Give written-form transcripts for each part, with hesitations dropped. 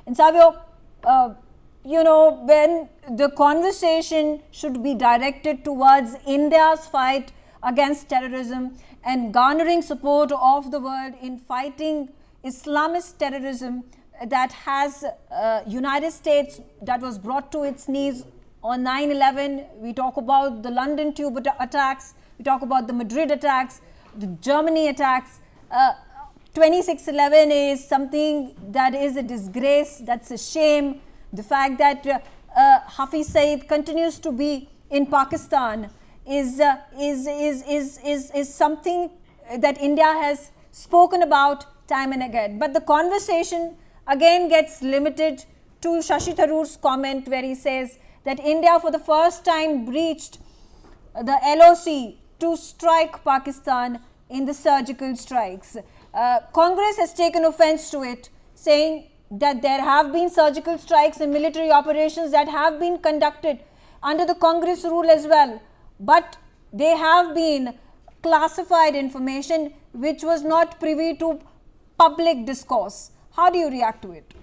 And Savio, when the conversation should be directed towards India's fight against terrorism and garnering support of the world in fighting Islamist terrorism that has United States that was brought to its knees on 9/11. We talk about the London tube attacks, we talk about the Madrid attacks, the Germany attacks. 26/11 is something that is a disgrace, that's a shame. The fact that Hafiz Saeed continues to be in Pakistan is something that India has spoken about time and again. But the conversation again gets limited to Shashi Tharoor's comment where he says that India for the first time breached the LOC to strike Pakistan in the surgical strikes. Congress has taken offense to it, saying that there have been surgical strikes and military operations that have been conducted under the Congress rule as well. But they have been classified information which was not privy to public discourse. How do you react to it?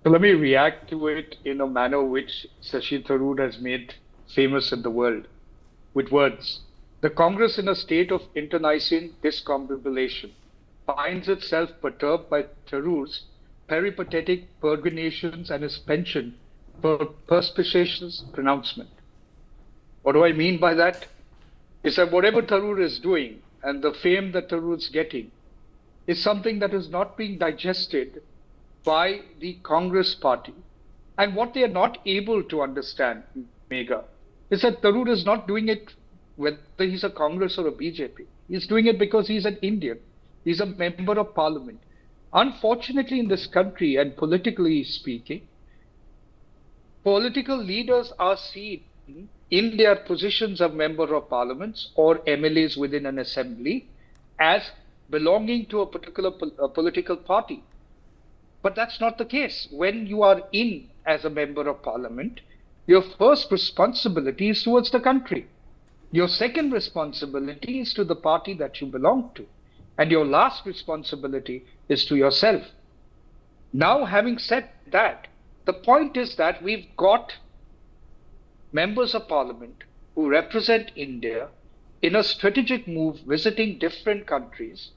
So let me react to it in a manner which Shashi Tharoor has made famous in the world, with words. The Congress, in a state of internecine discombobulation, finds itself perturbed by Tharoor's peripatetic peregrinations and his penchant for perspicacious pronouncement. What do I mean by that? Is that whatever Tharoor is doing and the fame that Tharoor is getting is something that is not being digested by the Congress party. And what they are not able to understand, Megha, is that Tharoor is not doing it whether he's a Congress or a BJP. He's doing it because he's an Indian. He's a member of parliament. Unfortunately, in this country, and politically speaking, political leaders are seen in their positions of member of parliaments or MLAs within an assembly as belonging to a particular political party. But that's not the case. When you are in as a member of parliament, your first responsibility is towards the country. Your second responsibility is to the party that you belong to. And your last responsibility is to yourself. Now, having said that, the point is that we've got members of parliament who represent India in a strategic move, visiting different countries,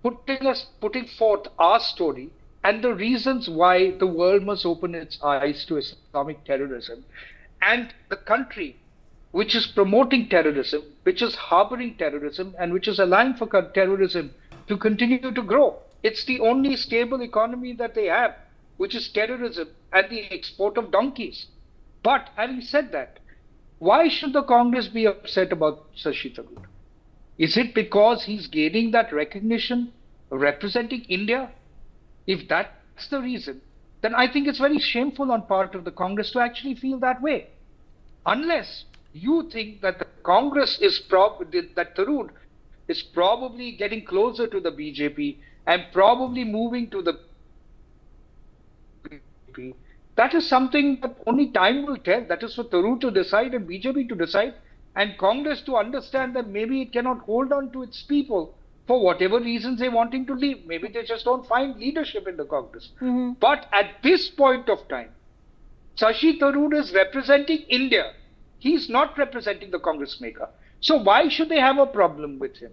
putting forth our story and the reasons why the world must open its eyes to Islamic terrorism. And the country which is promoting terrorism, which is harboring terrorism, and which is allowing for terrorism to continue to grow. It's the only stable economy that they have, which is terrorism and the export of donkeys. But having said that, why should the Congress be upset about Shashi Tharoor? Is it because he's gaining that recognition, representing India? If that's the reason, then I think it's very shameful on part of the Congress to actually feel that way. Unless you think that the Congress is that Tharoor is probably getting closer to the BJP and probably moving to the BJP. That is something that only time will tell. That is for Tharoor to decide and BJP to decide, and Congress to understand that maybe it cannot hold on to its people for whatever reasons they wanting to leave. Maybe they just don't find leadership in the Congress. But at this point of time, Shashi Tharoor is representing India. He's not representing the Congress maker. So why should they have a problem with him?